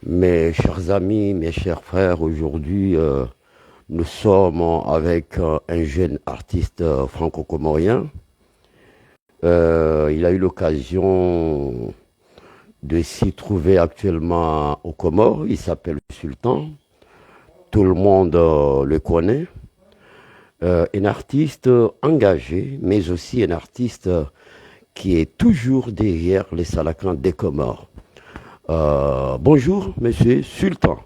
Mes chers amis, mes chers frères, aujourd'hui, nous sommes avec un jeune artiste franco-comorien. Il a eu l'occasion de s'y trouver actuellement aux Comores. Il s'appelle Sultan. Tout le monde le connaît. Un artiste engagé, mais aussi un artiste qui est toujours derrière les Salakans des Comores. Bonjour, monsieur Sultan.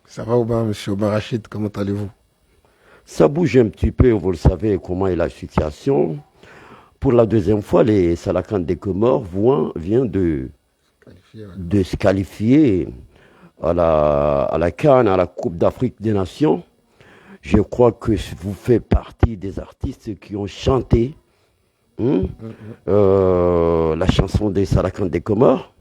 Ça va Aubin, monsieur Aubin Rachid, comment allez-vous? Ça bouge un petit peu, vous le savez comment est la situation. Pour la deuxième fois, les Salakans des Comores viennent de se qualifier à la CAN, à la Coupe d'Afrique des Nations. Je crois que vous faites partie des artistes qui ont chanté la chanson des Salakans des Comores.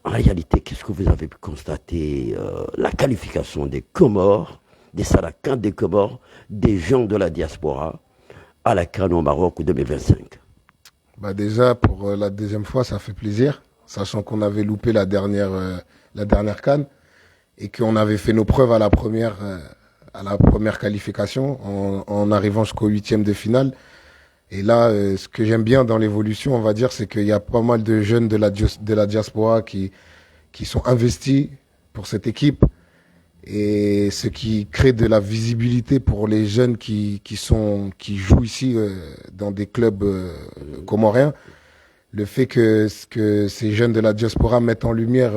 En réalité, qu'est-ce que vous avez pu constater la qualification des Comores, des Salakans des Comores, des gens de la diaspora à la CAN au Maroc 2025? Déjà, pour la deuxième fois, ça fait plaisir, sachant qu'on avait loupé la dernière CAN et qu'on avait fait nos preuves à la première qualification en arrivant jusqu'au huitième de finale. Et là, ce que j'aime bien dans l'évolution, on va dire, c'est qu'il y a pas mal de jeunes de la diaspora qui sont investis pour cette équipe, et ce qui crée de la visibilité pour les jeunes qui jouent ici dans des clubs comoriens. Le fait que ces jeunes de la diaspora mettent en lumière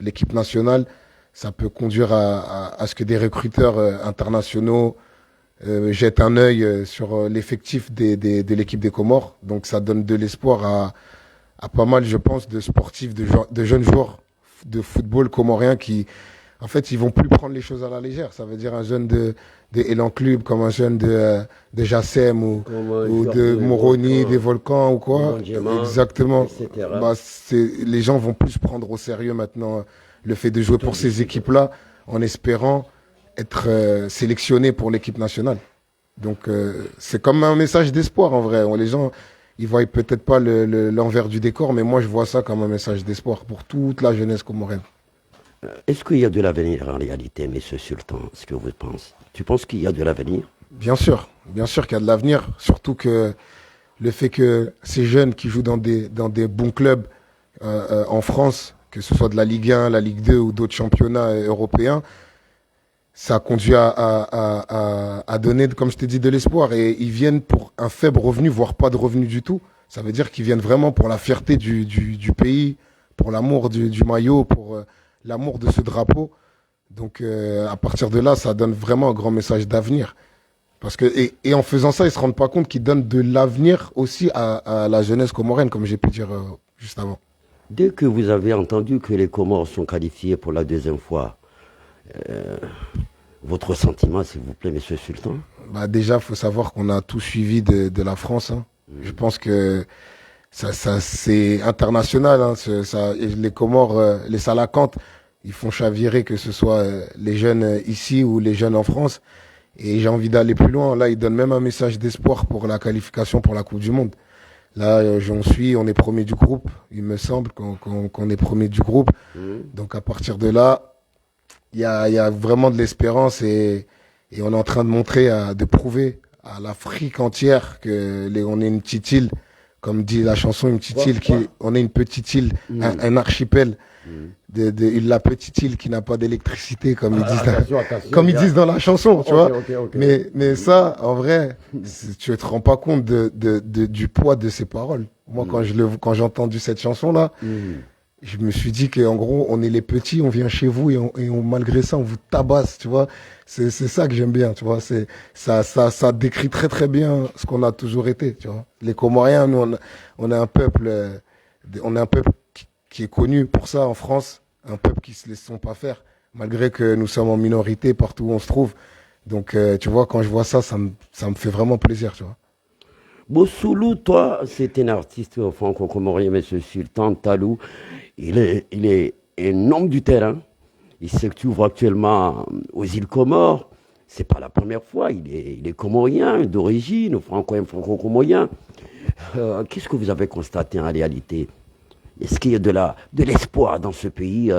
l'équipe nationale, ça peut conduire à ce que des recruteurs internationaux jette un œil sur l'effectif de l'équipe des Comores. Donc ça donne de l'espoir à pas mal, je pense, de sportifs, de jeunes joueurs de football comoriens qui, en fait, ils vont plus prendre les choses à la légère. Ça veut dire un jeune de Elan Club, comme un jeune de Jassem ou de Moroni, des Volcans ou quoi. Exactement. Les gens vont plus prendre au sérieux maintenant le fait de jouer pour ces équipes-là, en espérant être sélectionné pour l'équipe nationale. Donc c'est comme un message d'espoir en vrai. Les gens, ils voient peut-être pas l'envers du décor, mais moi je vois ça comme un message d'espoir pour toute la jeunesse comorienne. Est-ce qu'il y a de l'avenir en réalité, monsieur Sultan? Ce que vous pensez? Tu penses qu'il y a de l'avenir? Bien sûr qu'il y a de l'avenir. Surtout que le fait que ces jeunes qui jouent dans des bons clubs en France, que ce soit de la Ligue 1, la Ligue 2 ou d'autres championnats européens, ça conduit à donner, comme je t'ai dit, de l'espoir. Et ils viennent pour un faible revenu, voire pas de revenu du tout. Ça veut dire qu'ils viennent vraiment pour la fierté du pays, pour l'amour du maillot, pour l'amour de ce drapeau. Donc à partir de là, ça donne vraiment un grand message d'avenir. Parce que et en faisant ça, ils se rendent pas compte qu'ils donnent de l'avenir aussi à la jeunesse comorienne, comme j'ai pu dire juste avant. Dès que vous avez entendu que les Comores sont qualifiés pour la deuxième fois, votre sentiment, s'il vous plaît, monsieur Sultan? Déjà, il faut savoir qu'on a tout suivi de la France. Je pense que ça c'est international. Les Comores, les Salakantes, ils font chavirer, que ce soit les jeunes ici ou les jeunes en France. Et j'ai envie d'aller plus loin. Là, ils donnent même un message d'espoir pour la qualification pour la Coupe du Monde. Là, on est premier du groupe. Il me semble qu'on est premier du groupe. Donc à partir de là, il y a vraiment de l'espérance et on est en train de montrer, de prouver à l'Afrique entière on est une petite île, comme dit la chanson, une petite île on est une petite île, un archipel la petite île qui n'a pas d'électricité, comme ils disent dans la chanson, tu vois. Okay. Mais ça, en vrai, tu te rends pas compte du poids de ces paroles. Moi, quand j'ai entendu cette chanson-là, je me suis dit qu'en gros, on est les petits, on vient chez vous et malgré ça, on vous tabasse, tu vois. C'est ça que j'aime bien, tu vois. Ça décrit très très bien ce qu'on a toujours été, tu vois. Les Comoriens, nous, on est un peuple qui est connu pour ça en France, un peuple qui se laisse pas faire, malgré que nous sommes en minorité partout où on se trouve. Donc, tu vois, quand je vois ça, ça me fait vraiment plaisir, tu vois. Bossoulou, toi, c'est un artiste franco-comorien, monsieur Sultan Talou. Il est un homme du terrain. Il se trouve actuellement aux îles Comores. C'est pas la première fois. Il est comorien d'origine, franco-comorien. Qu'est-ce que vous avez constaté en réalité? Est-ce qu'il y a de l'espoir dans ce pays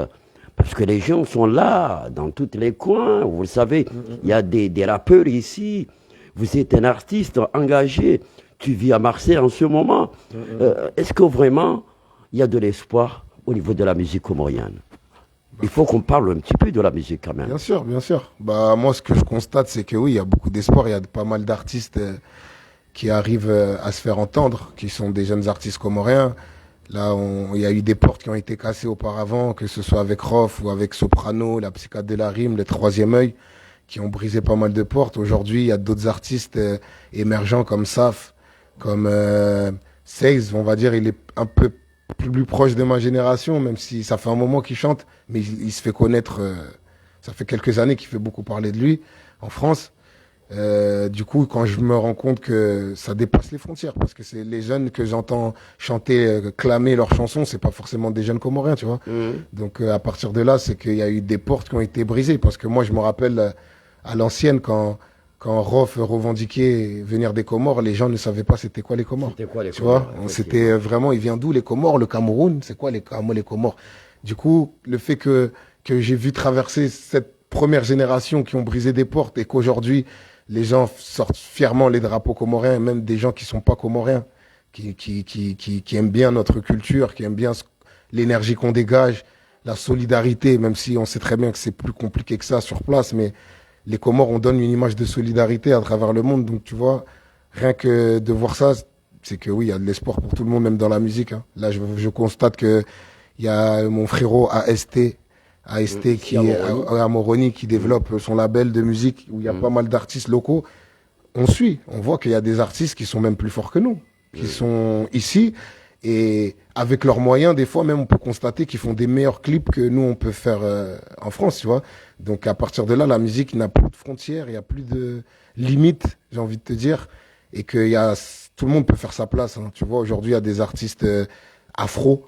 Parce que les gens sont là, dans tous les coins. Vous le savez, il y a des rappeurs ici. Vous êtes un artiste engagé. Tu vis à Marseille en ce moment. Est-ce que vraiment, il y a de l'espoir au niveau de la musique comorienne? Il faut qu'on parle un petit peu de la musique quand même. Bien sûr, bien sûr. Bah, moi, ce que je constate, c'est que oui, il y a beaucoup d'espoir. Il y a pas mal d'artistes qui arrivent à se faire entendre, qui sont des jeunes artistes comoriens. Là, il y a eu des portes qui ont été cassées auparavant, que ce soit avec Rof ou avec Soprano, la Psychiatre de la Rime, le Troisième Œil, qui ont brisé pas mal de portes. Aujourd'hui, il y a d'autres artistes émergents comme Saf, comme Seiz, on va dire, il est un peu plus proche de ma génération, même si ça fait un moment qu'il chante, mais il se fait connaître, ça fait quelques années qu'il fait beaucoup parler de lui en France. Du coup, quand je me rends compte que ça dépasse les frontières, parce que c'est les jeunes que j'entends chanter, clamer leurs chansons, c'est pas forcément des jeunes comoriens, tu vois. Donc à partir de là, c'est qu'il y a eu des portes qui ont été brisées, parce que moi je me rappelle à l'ancienne quand Rof revendiquait venir des Comores, les gens ne savaient pas c'était quoi les Comores. C'était quoi les tu Comores, vois, c'était vraiment, il vient d'où les Comores, le Cameroun, c'est quoi les Comores. Du coup, le fait que j'ai vu traverser cette première génération qui ont brisé des portes et qu'aujourd'hui les gens sortent fièrement les drapeaux comoriens, même des gens qui sont pas comoriens, qui aiment bien notre culture, qui aiment bien l'énergie qu'on dégage, la solidarité, même si on sait très bien que c'est plus compliqué que ça sur place, mais les Comores, on donne une image de solidarité à travers le monde. Donc, tu vois, rien que de voir ça, c'est que oui, il y a de l'espoir pour tout le monde, même dans la musique. Hein. Là, je constate que il y a mon frérot AST qui est à Moroni, qui développe son label de musique où il y a pas mal d'artistes locaux. On suit, on voit qu'il y a des artistes qui sont même plus forts que nous, qui sont ici. Et avec leurs moyens, des fois même, on peut constater qu'ils font des meilleurs clips que nous, on peut faire en France, tu vois. Donc à partir de là, la musique n'a plus de frontières, il n'y a plus de limites, j'ai envie de te dire. Et que tout le monde peut faire sa place. Hein. Tu vois, aujourd'hui, il y a des artistes afro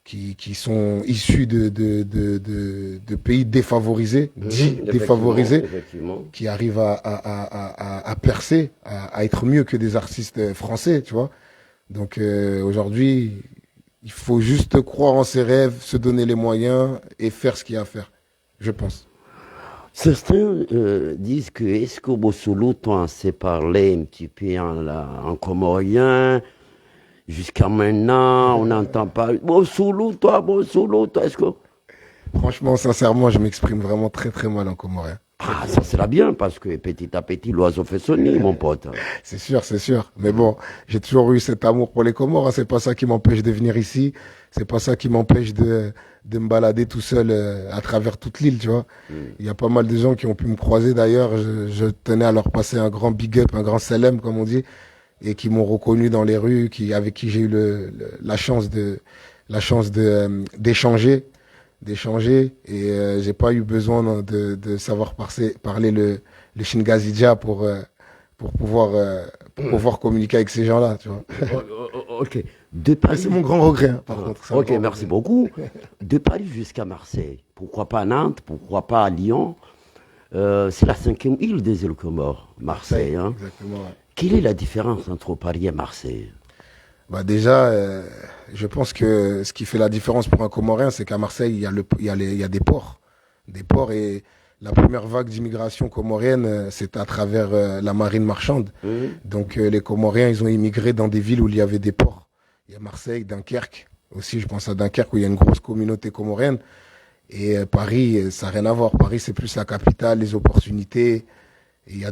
qui sont issus de pays défavorisés, dits défavorisés, qui arrivent à percer, à être mieux que des artistes français, tu vois. Donc aujourd'hui, il faut juste croire en ses rêves, se donner les moyens et faire ce qu'il y a à faire, je pense. Certains disent que Esco Bossolo, toi, sait parler un petit peu en comorien. Jusqu'à maintenant, on n'entend pas. Bossolo, toi, est-ce que... Franchement, sincèrement, je m'exprime vraiment très très mal en comorien. Ah, ça sera bien, parce que petit à petit, l'oiseau fait son nid, mon pote. C'est sûr, c'est sûr. Mais bon, j'ai toujours eu cet amour pour les Comores. Hein. C'est pas ça qui m'empêche de venir ici. C'est pas ça qui m'empêche de me balader tout seul à travers toute l'île, tu vois. Il y a pas mal de gens qui ont pu me croiser d'ailleurs. Je tenais à leur passer un grand big up, un grand salam, comme on dit, et qui m'ont reconnu dans les rues, avec qui j'ai eu la chance d'échanger et j'ai pas eu besoin de savoir parler le Shingazija pour pouvoir communiquer avec ces gens-là, tu vois. Ok. De Paris... C'est mon grand regret, hein, par contre. Ok, merci beaucoup. De Paris jusqu'à Marseille, pourquoi pas à Nantes, pourquoi pas à Lyon, c'est la 5e île des îles Comores, Marseille. Hein. Exactement, ouais. Quelle est la différence entre Paris et Marseille? Bah déjà, je pense que ce qui fait la différence pour un Comorien, c'est qu'à Marseille, il y a des ports. Des ports et la première vague d'immigration comorienne, c'est à travers la marine marchande. Donc les Comoriens, ils ont immigré dans des villes où il y avait des ports. Il y a Marseille, Dunkerque. Aussi, je pense à Dunkerque où il y a une grosse communauté comorienne. Et Paris, ça n'a rien à voir. Paris, c'est plus la capitale, les opportunités. Et il y a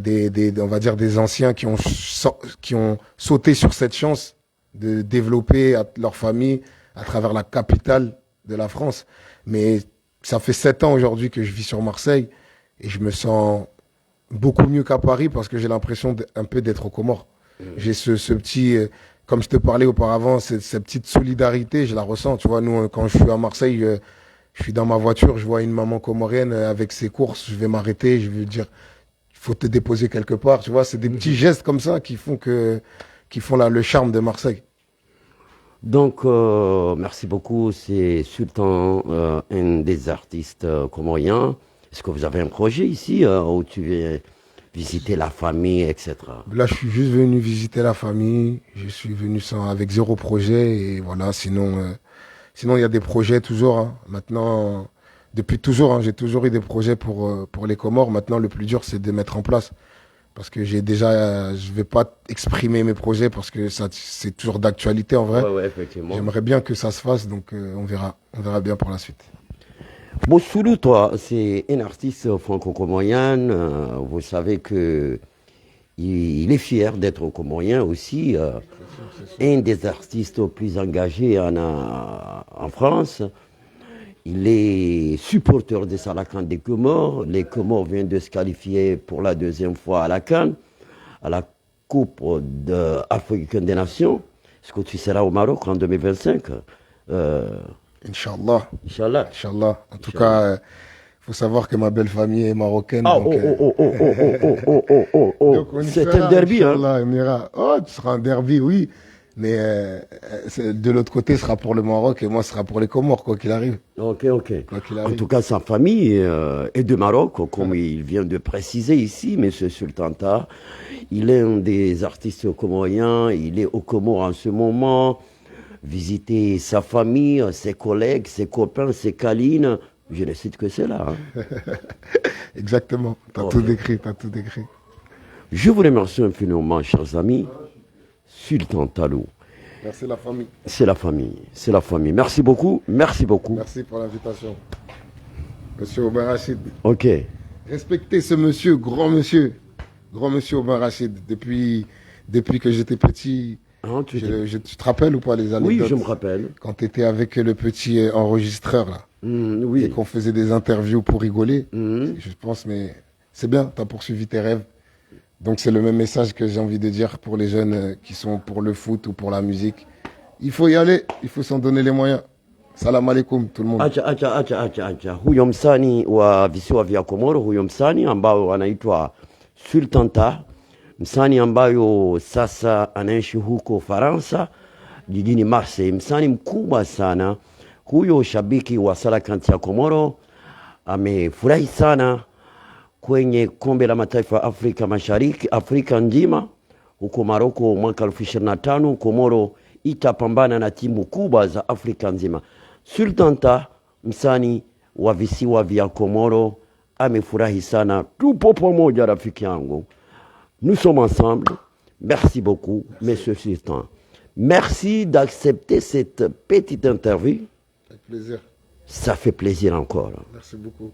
on va dire des anciens qui ont sauté sur cette chance de développer leur famille à travers la capitale de la France. Mais ça fait 7 ans aujourd'hui que je vis sur Marseille et je me sens beaucoup mieux qu'à Paris parce que j'ai l'impression un peu d'être aux Comores. J'ai ce petit, comme je te parlais auparavant, cette petite solidarité, je la ressens. Tu vois, nous, quand je suis à Marseille, je suis dans ma voiture, je vois une maman comorienne avec ses courses, je vais m'arrêter, je vais dire, il faut te déposer quelque part. Tu vois, c'est des petits gestes comme ça qui font le charme de Marseille. Donc, merci beaucoup. C'est Sultan, un des artistes comoriens. Est-ce que vous avez un projet ici où tu viens visiter la famille, etc. Là, je suis juste venu visiter la famille. Je suis venu avec 0 projet. Et voilà, sinon, il y a des projets toujours. Hein. Maintenant, Depuis toujours, hein, j'ai toujours eu des projets pour les Comores. Maintenant, le plus dur, c'est de les mettre en place. Parce que j'ai déjà, je vais pas exprimer mes projets parce que ça, c'est toujours d'actualité en vrai. Ouais, effectivement. J'aimerais bien que ça se fasse, donc on verra bien pour la suite. Boussoulou, toi, c'est un artiste franco-comorien. Vous savez que il est fier d'être comorien aussi. Un des artistes plus engagés en France. Il est supporter de Salakan des Comores. Les Comores viennent de se qualifier pour la deuxième fois à la CAN, à la Coupe africaine des Nations. Est-ce que tu seras au Maroc en 2025 Inch'Allah. Inch'Allah. Inch'Allah. En tout cas, faut savoir que ma belle famille est marocaine. Ah, donc, oh. donc on y C'est sera, un derby, hein. Inch'Allah, on ira. Oh, ce sera un derby, oui. Mais de l'autre côté, ce sera pour le Maroc et moi, ce sera pour les Comores, quoi qu'il arrive. Ok. Quoi qu'il En arrive. tout cas, sa famille est de Maroc, comme il vient de préciser ici, M. Sultanta. Il est un des artistes comoriens, il est aux Comores en ce moment. Visiter sa famille, ses collègues, ses copains, ses câlines. Je ne cite que cela. Hein. Exactement. T'as tout décrit, t'as tout décrit. Je vous remercie infiniment, chers amis. Sultan Talou. Merci la famille. C'est la famille, c'est la famille. Merci beaucoup, merci beaucoup. Merci pour l'invitation. Monsieur Omar Rachid. Ok. Respectez ce monsieur, grand monsieur Omar Rachid. Depuis que j'étais petit, Hein, tu te rappelles ou pas les anecdotes? Oui, je me rappelle. Quand tu étais avec le petit enregistreur là, et Oui. qu'on faisait des interviews pour rigoler, Mhm. je pense, mais c'est bien, tu as poursuivi tes rêves. Donc c'est le même message que j'ai envie de dire pour les jeunes qui sont pour le foot ou pour la musique. Il faut y aller, il faut s'en donner les moyens. Salam alaikum tout le monde. Acha. Huyo msanii wa visiwa vya Komoro, huyo msanii ambao anaitwa Sultanta, msanii ambayo sasa anaishi huko Faransa, jijini Marseille, msanii mkubwa sana. Huyo shabiki wa Salakanti ya Komoro amefurahi sana kwenye kombe la mataifa ya Afrika Mashariki, Afrika nzima, huko Maroko mwaka 2025. Komoro itapambana na timu kubwa za Afrika nzima. Sultanta, msanii wa visiwa vya Komoro, amefurahi sana. Tupo pamoja rafiki yangu. Nous sommes ensemble. Merci beaucoup, Monsieur Sultan. Merci d'accepter cette petite interview. Avec plaisir. Ça fait plaisir encore. Merci beaucoup.